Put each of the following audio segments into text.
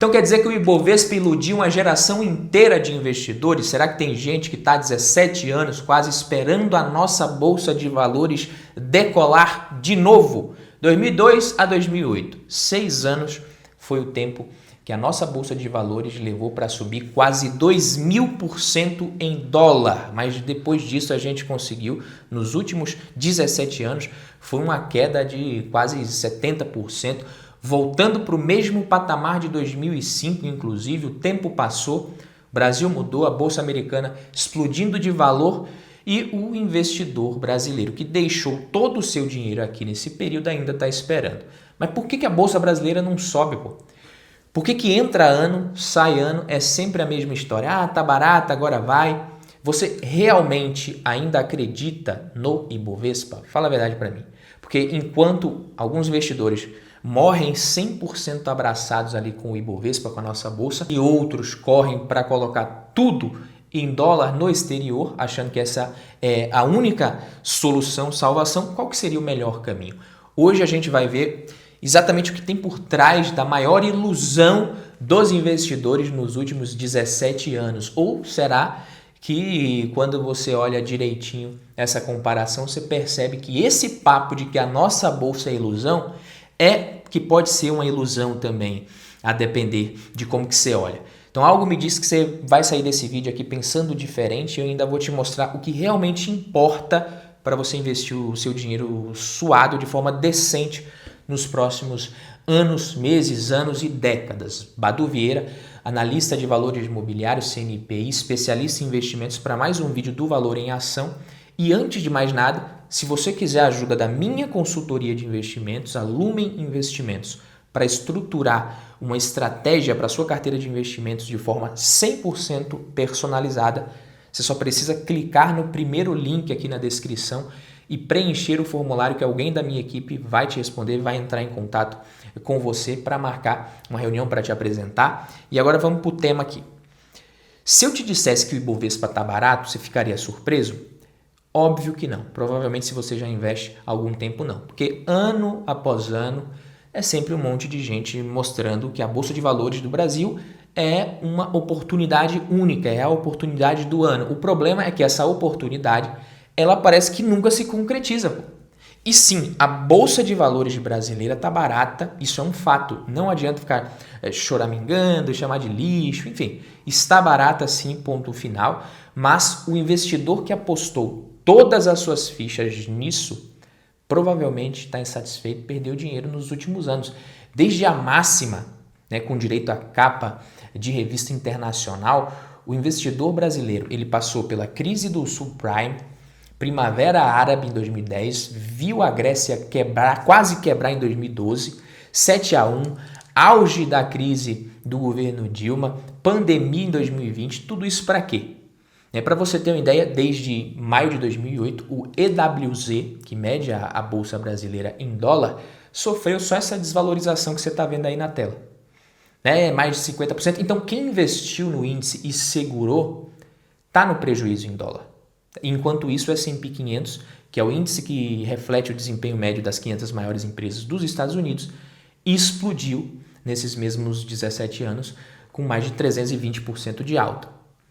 Então quer dizer que o Ibovespa iludiu uma geração inteira de investidores? Será que tem gente que está há 17 anos quase esperando a nossa Bolsa de Valores decolar de novo? 2002 a 2008, 6 anos foi o tempo que a nossa Bolsa de Valores levou para subir quase 2.000% em dólar. Mas depois disso a gente conseguiu, nos últimos 17 anos, foi uma queda de quase 70%. Voltando para o mesmo patamar de 2005, inclusive, o tempo passou, o Brasil mudou, a Bolsa Americana explodindo de valor e o investidor brasileiro que deixou todo o seu dinheiro aqui nesse período ainda está esperando. Mas por que a Bolsa Brasileira não sobe, pô? Por que entra ano, sai ano, é sempre a mesma história? Ah, tá barata, agora vai. Você realmente ainda acredita no Ibovespa? Fala a verdade para mim. Porque enquanto alguns investidores morrem 100% abraçados ali com o Ibovespa, com a nossa bolsa, e outros correm para colocar tudo em dólar no exterior, achando que essa é a única solução, salvação, qual que seria o melhor caminho? Hoje a gente vai ver exatamente o que tem por trás da maior ilusão dos investidores nos últimos 17 anos. Ou será que quando você olha direitinho essa comparação, você percebe que esse papo de que a nossa bolsa é ilusão é que pode ser uma ilusão também, a depender de como que você olha. Então algo me diz que você vai sair desse vídeo aqui pensando diferente e eu ainda vou te mostrar o que realmente importa para você investir o seu dinheiro suado de forma decente nos próximos anos, meses, anos e décadas. Badu Vieira, analista de valores imobiliários, CNPI, especialista em investimentos, para mais um vídeo do Valor em Ação. E antes de mais nada, se você quiser a ajuda da minha consultoria de investimentos, a Lumen Investimentos, para estruturar uma estratégia para a sua carteira de investimentos de forma 100% personalizada, você só precisa clicar no primeiro link aqui na descrição e preencher o formulário que alguém da minha equipe vai te responder, vai entrar em contato com você para marcar uma reunião para te apresentar. E agora vamos para o tema aqui. Se eu te dissesse que o Ibovespa está barato, você ficaria surpreso? Óbvio que não. Provavelmente se você já investe há algum tempo não. Porque ano após ano é sempre um monte de gente mostrando que a Bolsa de Valores do Brasil é uma oportunidade única, é a oportunidade do ano. O problema é que essa oportunidade ela parece que nunca se concretiza. Pô. E sim, a Bolsa de Valores brasileira está barata, isso é um fato. Não adianta ficar choramingando, chamar de lixo, enfim. Está barata sim, ponto final. Mas o investidor que apostou todas as suas fichas nisso, provavelmente está insatisfeito, perdeu dinheiro nos últimos anos. Desde a máxima, né, com direito à capa de revista internacional, o investidor brasileiro ele passou pela crise do subprime, Primavera Árabe em 2010, viu a Grécia quebrar, quase quebrar em 2012, 7-1, auge da crise do governo Dilma, pandemia em 2020, tudo isso para quê? Para você ter uma ideia, desde maio de 2008, o EWZ, que mede a Bolsa Brasileira em dólar, sofreu só essa desvalorização que você está vendo aí na tela. Mais de 50%. Então, quem investiu no índice e segurou, está no prejuízo em dólar. Enquanto isso, o S&P 500, que é o índice que reflete o desempenho médio das 500 maiores empresas dos Estados Unidos, explodiu nesses mesmos 17 anos com mais de 320% de alta.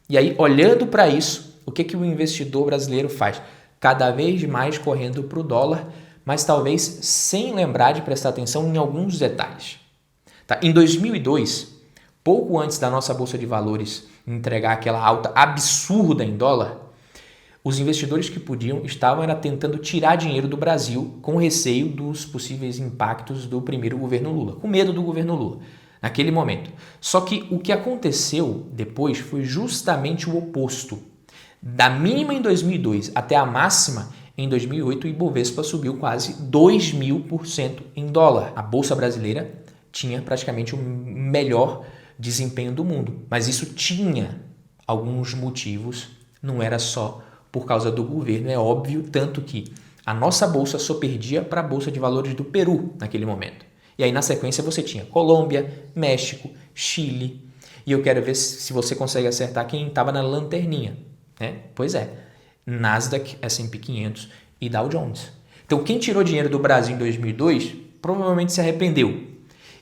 E aí, olhando para isso, o que o investidor brasileiro faz? Cada vez mais correndo para o dólar, mas talvez sem lembrar de prestar atenção em alguns detalhes. Tá? Em 2002, pouco antes da nossa Bolsa de Valores entregar aquela alta absurda em dólar, os investidores que podiam estavam tentando tirar dinheiro do Brasil com receio dos possíveis impactos do primeiro governo Lula, com medo do governo Lula, naquele momento. Só que o que aconteceu depois foi justamente o oposto. Da mínima em 2002 até a máxima em 2008, o Ibovespa subiu quase 2.000% em dólar. A Bolsa Brasileira tinha praticamente o melhor desempenho do mundo, mas isso tinha alguns motivos, não era só por causa do governo, é óbvio, tanto que a nossa bolsa só perdia para a Bolsa de Valores do Peru naquele momento. E aí na sequência você tinha Colômbia, México, Chile, e eu quero ver se você consegue acertar quem estava na lanterninha. Pois é, Nasdaq, S&P 500 e Dow Jones. Então quem tirou dinheiro do Brasil em 2002 provavelmente se arrependeu.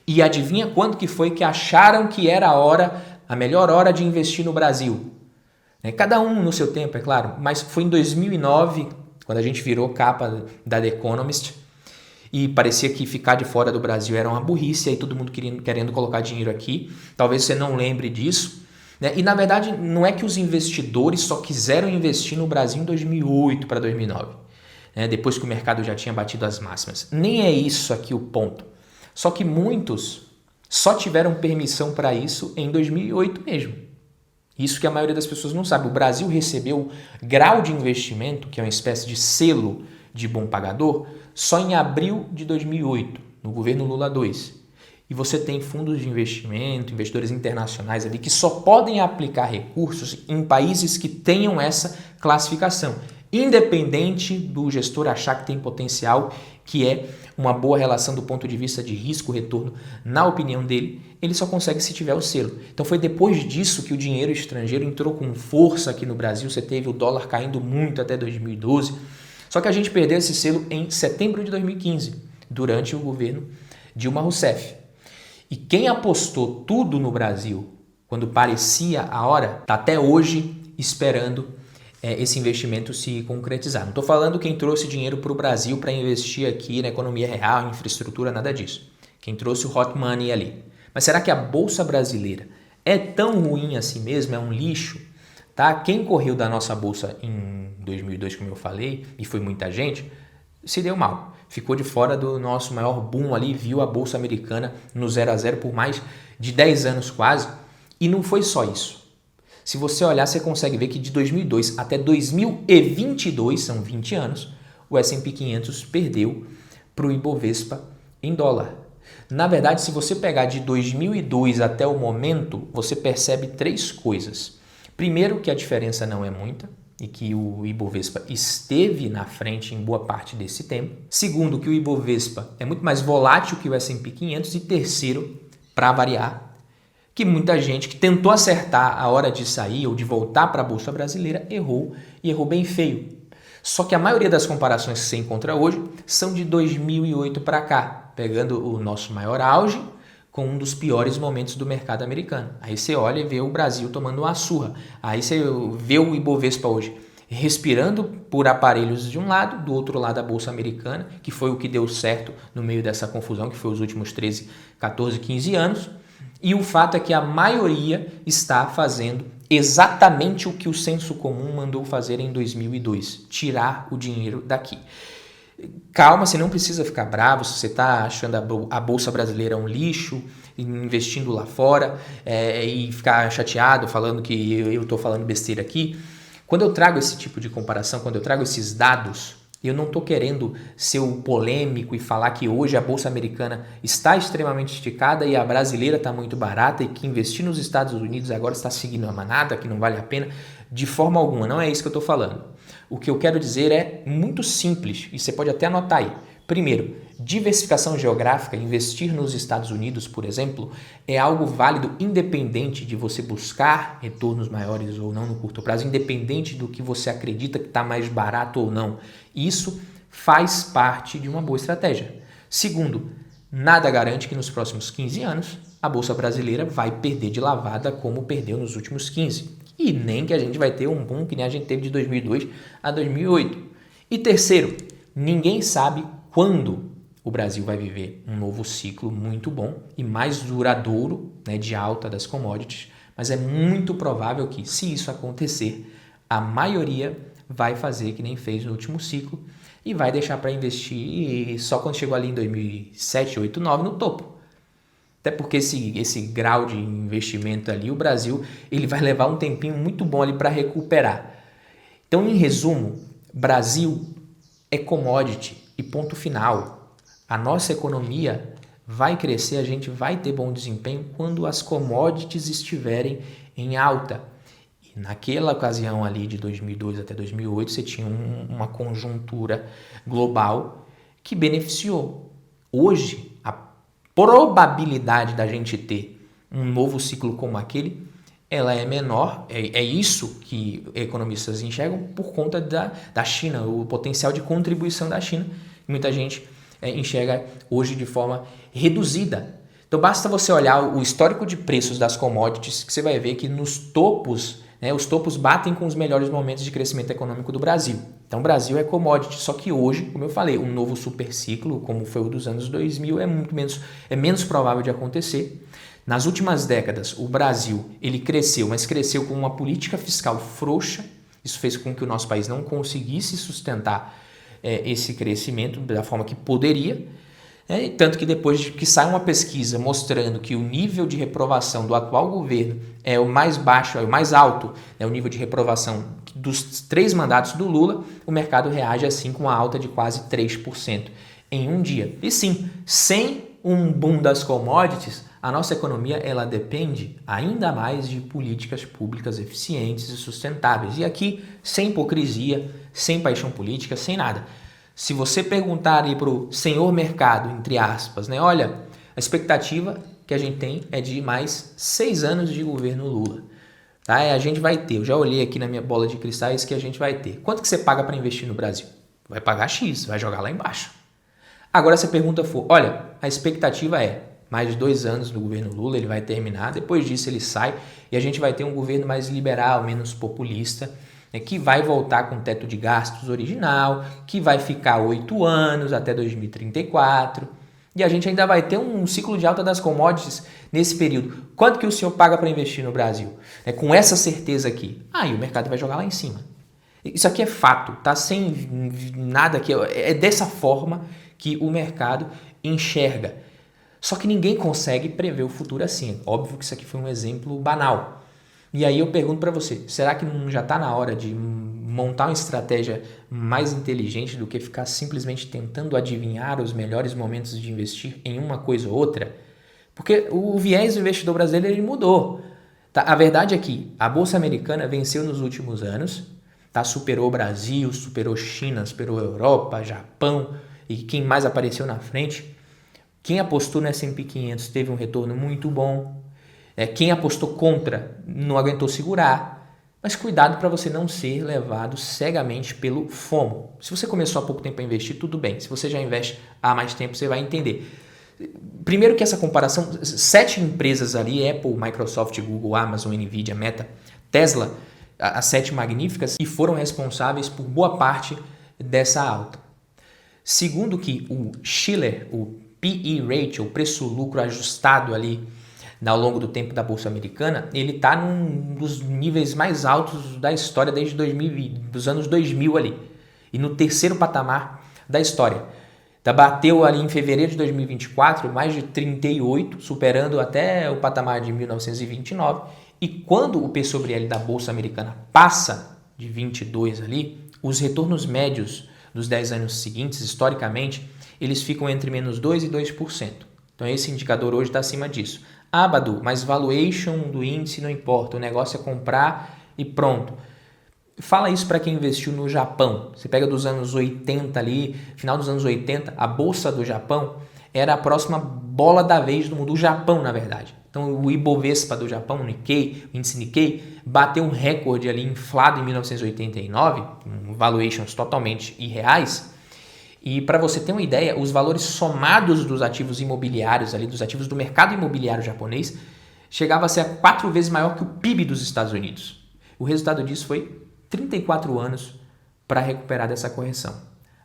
E adivinha quando que foi que acharam que era a melhor hora de investir no Brasil? Cada um no seu tempo, é claro, mas foi em 2009, quando a gente virou capa da The Economist, e parecia que ficar de fora do Brasil era uma burrice, aí todo mundo querendo colocar dinheiro aqui. Talvez você não lembre disso. E na verdade não é que os investidores só quiseram investir no Brasil em 2008 para 2009, depois que o mercado já tinha batido as máximas. Nem é isso aqui o ponto. Só que muitos só tiveram permissão para isso em 2008 mesmo. Isso que a maioria das pessoas não sabe. O Brasil recebeu grau de investimento, que é uma espécie de selo de bom pagador, só em abril de 2008, no governo Lula II. E você tem fundos de investimento, investidores internacionais ali que só podem aplicar recursos em países que tenham essa classificação, independente do gestor achar que tem potencial, que é uma boa relação do ponto de vista de risco-retorno. Na opinião dele, ele só consegue se tiver o selo. Então foi depois disso que o dinheiro estrangeiro entrou com força aqui no Brasil. Você teve o dólar caindo muito até 2012. Só que a gente perdeu esse selo em setembro de 2015, durante o governo Dilma Rousseff. E quem apostou tudo no Brasil, quando parecia a hora, está até hoje esperando esse investimento se concretizar. Não estou falando quem trouxe dinheiro para o Brasil para investir aqui na economia real, infraestrutura, nada disso. Quem trouxe o hot money ali. Mas será que a Bolsa Brasileira é tão ruim assim mesmo? É um lixo? Tá? Quem correu da nossa Bolsa em 2002, como eu falei, e foi muita gente, se deu mal. Ficou de fora do nosso maior boom ali, viu a Bolsa Americana no 0 a 0 por mais de 10 anos quase. E não foi só isso. Se você olhar, você consegue ver que de 2002 até 2022, são 20 anos, o S&P 500 perdeu para o Ibovespa em dólar. Na verdade, se você pegar de 2002 até o momento, você percebe três coisas. Primeiro, que a diferença não é muita e que o Ibovespa esteve na frente em boa parte desse tempo. Segundo, que o Ibovespa é muito mais volátil que o S&P 500. E terceiro, para variar, que muita gente que tentou acertar a hora de sair ou de voltar para a Bolsa Brasileira errou e errou bem feio. Só que a maioria das comparações que você encontra hoje são de 2008 para cá, pegando o nosso maior auge com um dos piores momentos do mercado americano. Aí você olha e vê o Brasil tomando uma surra. Aí você vê o Ibovespa hoje respirando por aparelhos de um lado, do outro lado a Bolsa Americana, que foi o que deu certo no meio dessa confusão, que foi os últimos 13, 14, 15 anos. E o fato é que a maioria está fazendo exatamente o que o senso comum mandou fazer em 2002, tirar o dinheiro daqui. Calma, você não precisa ficar bravo se você está achando a Bolsa Brasileira um lixo, investindo lá fora e ficar chateado falando que eu estou falando besteira aqui. Quando eu trago esse tipo de comparação, quando eu trago esses dados, eu não estou querendo ser o polêmico e falar que hoje a Bolsa Americana está extremamente esticada e a brasileira está muito barata e que investir nos Estados Unidos agora está seguindo a manada, que não vale a pena. De forma alguma, não é isso que eu estou falando. O que eu quero dizer é muito simples e você pode até anotar aí. Primeiro, diversificação geográfica, investir nos Estados Unidos, por exemplo, é algo válido independente de você buscar retornos maiores ou não no curto prazo, independente do que você acredita que está mais barato ou não. Isso faz parte de uma boa estratégia. Segundo, nada garante que nos próximos 15 anos a Bolsa Brasileira vai perder de lavada como perdeu nos últimos 15. E nem que a gente vai ter um boom que nem a gente teve de 2002 a 2008. E terceiro, ninguém sabe quando o Brasil vai viver um novo ciclo muito bom e mais duradouro, de alta das commodities, mas é muito provável que, se isso acontecer, a maioria vai fazer que nem fez no último ciclo e vai deixar para investir só quando chegou ali em 2007, 2008, 2009 no topo. Até porque esse grau de investimento ali, o Brasil ele vai levar um tempinho muito bom ali para recuperar. Então, em resumo, Brasil é commodity e ponto final. A nossa economia vai crescer, a gente vai ter bom desempenho quando as commodities estiverem em alta. E naquela ocasião ali de 2002 até 2008, você tinha uma conjuntura global que beneficiou. Hoje, a probabilidade da gente ter um novo ciclo como aquele, ela é menor. É isso que economistas enxergam por conta da China, o potencial de contribuição da China. Muita gente enxerga hoje de forma reduzida. Então basta você olhar o histórico de preços das commodities que você vai ver que nos topos, né, os topos batem com os melhores momentos de crescimento econômico do Brasil. Então o Brasil é commodity, só que hoje, como eu falei, um novo superciclo, como foi o dos anos 2000, é menos provável de acontecer. Nas últimas décadas, o Brasil ele cresceu, mas cresceu com uma política fiscal frouxa. Isso fez com que o nosso país não conseguisse sustentar esse crescimento da forma que poderia. Tanto que depois de que sai uma pesquisa mostrando que o nível de reprovação do atual governo é o mais baixo, é o mais alto, o nível de reprovação dos 3 mandatos do Lula, o mercado reage assim com uma alta de quase 3% em um dia. E sim, sem um boom das commodities, a nossa economia ela depende ainda mais de políticas públicas eficientes e sustentáveis. E aqui, sem hipocrisia, sem paixão política, sem nada. Se você perguntar aí para o senhor mercado, entre aspas, né? Olha, a expectativa que a gente tem é de mais 6 anos de governo Lula. Tá? A gente vai ter, eu já olhei aqui na minha bola de cristais que a gente vai ter. Quanto que você paga para investir no Brasil? Vai pagar X, vai jogar lá embaixo. Agora se a pergunta for, olha, a expectativa é mais de 2 anos do governo Lula, ele vai terminar, depois disso ele sai e a gente vai ter um governo mais liberal, menos populista, que vai voltar com teto de gastos original, que vai ficar 8 anos até 2034 e a gente ainda vai ter um ciclo de alta das commodities nesse período. Quanto que o senhor paga para investir no Brasil? Com essa certeza aqui, e o mercado vai jogar lá em cima. Isso aqui é fato, tá? Sem nada aqui, é dessa forma que o mercado enxerga. Só que ninguém consegue prever o futuro assim. Óbvio que isso aqui foi um exemplo banal. E aí eu pergunto para você, será que não já está na hora de montar uma estratégia mais inteligente do que ficar simplesmente tentando adivinhar os melhores momentos de investir em uma coisa ou outra? Porque o viés do investidor brasileiro ele mudou. Tá? A verdade é que a Bolsa Americana venceu nos últimos anos, tá? Superou o Brasil, superou China, superou a Europa, Japão e quem mais apareceu na frente. Quem apostou no S&P 500 teve um retorno muito bom. Quem apostou contra não aguentou segurar. Mas cuidado para você não ser levado cegamente pelo FOMO. Se você começou há pouco tempo a investir, tudo bem. Se você já investe há mais tempo, você vai entender. Primeiro que essa comparação, 7 empresas ali, Apple, Microsoft, Google, Amazon, Nvidia, Meta, Tesla, as 7 magníficas, e foram responsáveis por boa parte dessa alta. Segundo que o Shiller, o PE Ratio, o preço-lucro ajustado ali ao longo do tempo da Bolsa Americana, ele está num dos níveis mais altos da história desde dos anos 2000 ali. E no terceiro patamar da história. Bateu ali em fevereiro de 2024 mais de 38, superando até o patamar de 1929. E quando o P sobre L da Bolsa Americana passa de 22 ali, os retornos médios dos 10 anos seguintes, historicamente, eles ficam entre menos 2% e 2%. Então esse indicador hoje está acima disso. Badu, mas valuation do índice não importa, o negócio é comprar e pronto. Fala isso para quem investiu no Japão. Você pega dos anos 80 ali, final dos anos 80, a Bolsa do Japão era a próxima bola da vez do mundo, o Japão na verdade. Então o Ibovespa do Japão, o Nikkei, o índice Nikkei, bateu um recorde ali inflado em 1989, com valuations totalmente irreais. E para você ter uma ideia, os valores somados dos ativos imobiliários ali, dos ativos do mercado imobiliário japonês, chegava a ser 4 vezes maior que o PIB dos Estados Unidos. O resultado disso foi 34 anos para recuperar dessa correção.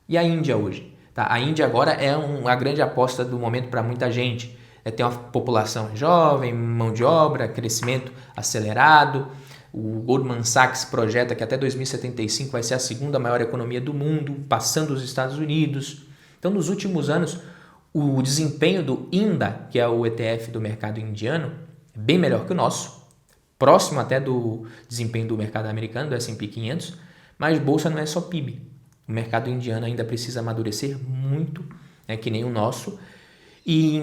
E a Índia hoje? Tá? A Índia agora é a grande aposta do momento para muita gente. Tem uma população jovem, mão de obra, crescimento acelerado. O Goldman Sachs projeta que até 2075 vai ser a segunda maior economia do mundo, passando os Estados Unidos. Então, nos últimos anos, o desempenho do INDA, que é o ETF do mercado indiano, é bem melhor que o nosso, próximo até do desempenho do mercado americano, do S&P 500, mas bolsa não é só PIB. O mercado indiano ainda precisa amadurecer muito, que nem o nosso.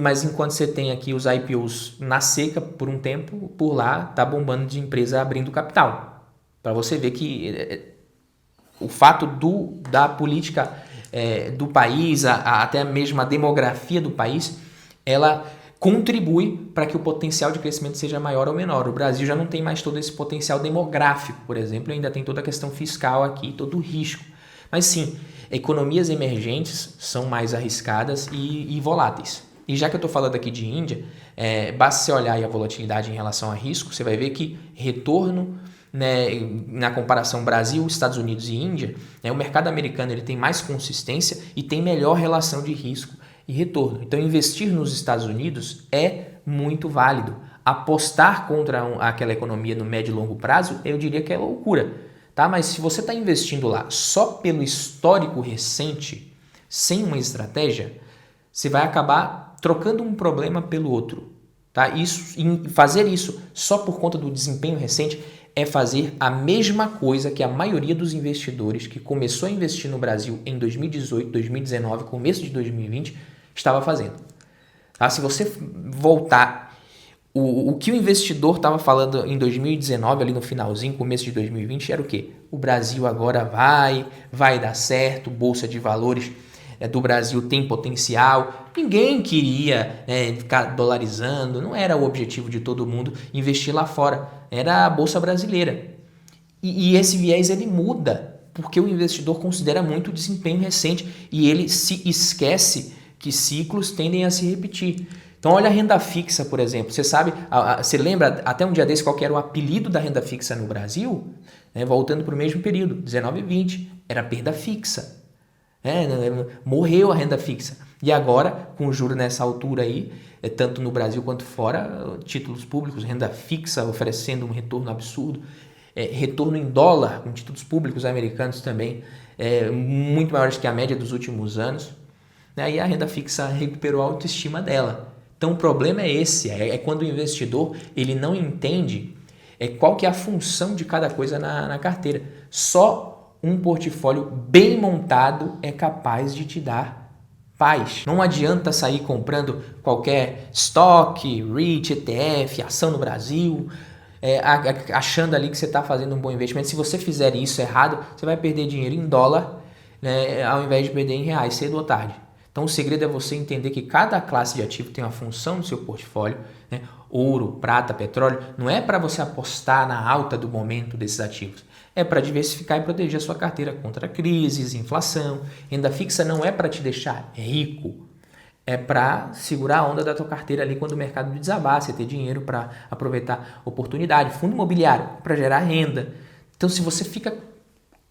Mas enquanto você tem aqui os IPOs na seca por um tempo, por lá tá bombando de empresa abrindo capital. Para você ver que o fato da política do país, até mesmo a demografia do país, ela contribui para que o potencial de crescimento seja maior ou menor. O Brasil já não tem mais todo esse potencial demográfico, por exemplo, ainda tem toda a questão fiscal aqui, todo o risco. Mas sim, economias emergentes são mais arriscadas e voláteis. E já que eu estou falando aqui de Índia, Basta você olhar aí a volatilidade em relação a risco, você vai ver que retorno, né, na comparação Brasil, Estados Unidos e Índia, né, o mercado americano ele tem mais consistência e tem melhor relação de risco e retorno. Então, investir nos Estados Unidos é muito válido. Apostar contra aquela economia no médio e longo prazo, eu diria que é loucura. Tá? Mas se você está investindo lá só pelo histórico recente, sem uma estratégia, você vai acabar trocando um problema pelo outro. Tá? Fazer isso só por conta do desempenho recente é fazer a mesma coisa que a maioria dos investidores que começou a investir no Brasil em 2018, 2019, começo de 2020, estava fazendo. Tá? Se você voltar, o que o investidor estava falando em 2019, ali no finalzinho, começo de 2020, era o quê? O Brasil agora vai dar certo, Bolsa de Valores do Brasil tem potencial. Ninguém queria ficar dolarizando, não era o objetivo de todo mundo investir lá fora, era a Bolsa Brasileira. E esse viés ele muda, porque o investidor considera muito o desempenho recente e ele se esquece que ciclos tendem a se repetir. Então olha a renda fixa, por exemplo. Você sabe, você lembra até um dia desse qual que era o apelido da renda fixa no Brasil? Voltando para o mesmo período, 19 e 20, era perda fixa. Morreu a renda fixa. E agora, com o juro nessa altura aí, tanto no Brasil quanto fora, títulos públicos, renda fixa oferecendo um retorno absurdo, retorno em dólar, com títulos públicos americanos também, muito maiores que a média dos últimos anos. E a renda fixa recuperou a autoestima dela. Então o problema é esse, quando o investidor ele não entende qual que é a função de cada coisa na carteira. Só um portfólio bem montado é capaz de te dar paz. Não adianta sair comprando qualquer estoque, REIT, ETF, ação no Brasil, achando ali que você está fazendo um bom investimento. Se você fizer isso errado, você vai perder dinheiro em dólar, né, ao invés de perder em reais, cedo ou tarde. Então o segredo é você entender que cada classe de ativo tem uma função no seu portfólio, né? Ouro, prata, petróleo, não é para você apostar na alta do momento desses ativos, é para diversificar e proteger a sua carteira contra crises, inflação. Renda fixa não é para te deixar rico, é para segurar a onda da tua carteira ali quando o mercado desabar, você ter dinheiro para aproveitar oportunidade. Fundo imobiliário para gerar renda. Então se você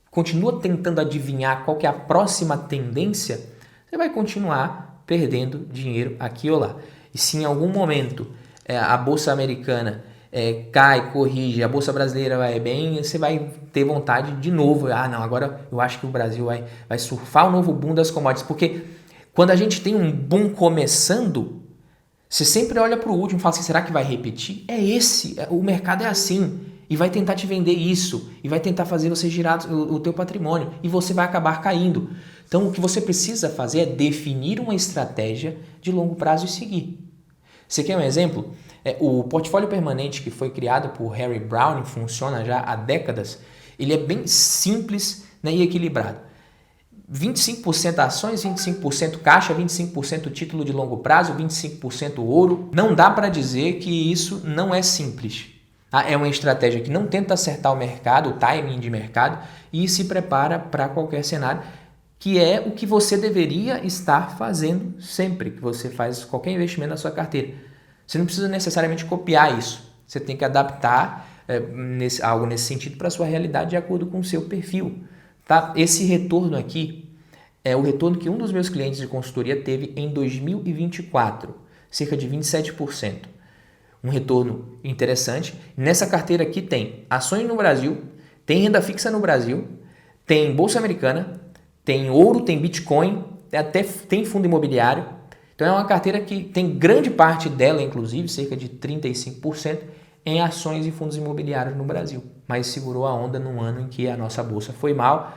continua tentando adivinhar qual que é a próxima tendência, você vai continuar perdendo dinheiro aqui ou lá. E se em algum momento a Bolsa Americana cai, corrige, a Bolsa Brasileira vai bem, você vai ter vontade de novo. Não, agora eu acho que o Brasil vai surfar o novo boom das commodities. Porque quando a gente tem um boom começando, você sempre olha para o último e fala assim, será que vai repetir? O mercado é assim. E vai tentar te vender isso. E vai tentar fazer você girar o teu patrimônio. E você vai acabar caindo. Então, o que você precisa fazer é definir uma estratégia de longo prazo e seguir. Você quer um exemplo? O portfólio permanente que foi criado por Harry Browning, funciona já há décadas, ele é bem simples, né, e equilibrado. 25% ações, 25% caixa, 25% título de longo prazo, 25% ouro. Não dá para dizer que isso não é simples. É uma estratégia que não tenta acertar o mercado, o timing de mercado, e se prepara para qualquer cenário, que é o que você deveria estar fazendo sempre que você faz qualquer investimento na sua carteira. Você não precisa necessariamente copiar isso. Você tem que adaptar algo nesse sentido para a sua realidade de acordo com o seu perfil. Tá? Esse retorno aqui é o retorno que um dos meus clientes de consultoria teve em 2024, cerca de 27%. Um retorno interessante. Nessa carteira aqui tem ações no Brasil, tem renda fixa no Brasil, tem Bolsa Americana, tem ouro, tem Bitcoin, até tem fundo imobiliário. Então é uma carteira que tem grande parte dela, inclusive, cerca de 35%, em ações e fundos imobiliários no Brasil. Mas segurou a onda num ano em que a nossa bolsa foi mal.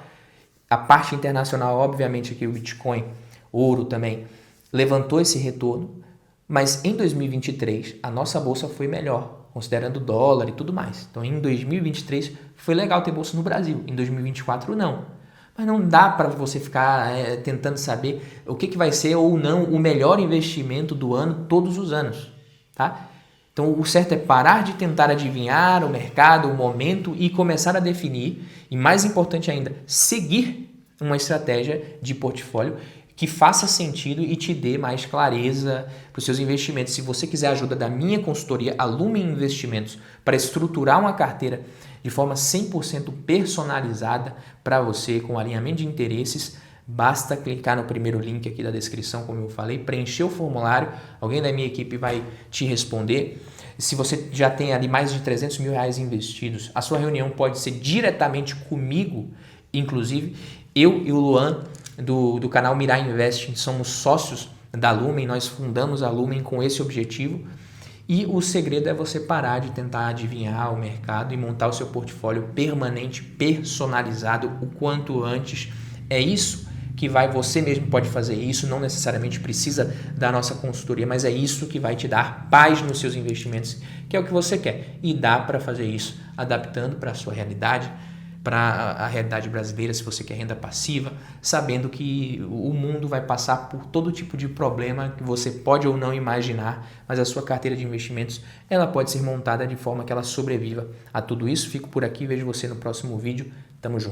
A parte internacional, obviamente, aqui o Bitcoin, ouro também, levantou esse retorno. Mas em 2023, a nossa bolsa foi melhor, considerando dólar e tudo mais. Então em 2023 foi legal ter bolsa no Brasil, em 2024 não. Mas não dá para você ficar tentando saber o que vai ser ou não o melhor investimento do ano todos os anos, tá? Então o certo é parar de tentar adivinhar o mercado, o momento e começar a definir, e mais importante ainda, seguir uma estratégia de portfólio que faça sentido e te dê mais clareza para os seus investimentos. Se você quiser ajuda da minha consultoria, a Lumen Investimentos, para estruturar uma carteira de forma 100% personalizada para você, com alinhamento de interesses, basta clicar no primeiro link aqui da descrição, como eu falei, preencher o formulário, alguém da minha equipe vai te responder. Se você já tem ali mais de R$300 mil investidos, a sua reunião pode ser diretamente comigo, inclusive eu e o Luan do canal Mirai Investing somos sócios da Lumen, nós fundamos a Lumen com esse objetivo. E o segredo é você parar de tentar adivinhar o mercado e montar o seu portfólio permanente, personalizado o quanto antes. É isso que você mesmo pode fazer isso, não necessariamente precisa da nossa consultoria, mas é isso que vai te dar paz nos seus investimentos, que é o que você quer. E dá para fazer isso adaptando para a sua realidade, para a realidade brasileira, se você quer renda passiva, sabendo que o mundo vai passar por todo tipo de problema que você pode ou não imaginar, mas a sua carteira de investimentos ela pode ser montada de forma que ela sobreviva a tudo isso. Fico por aqui, vejo você no próximo vídeo. Tamo junto.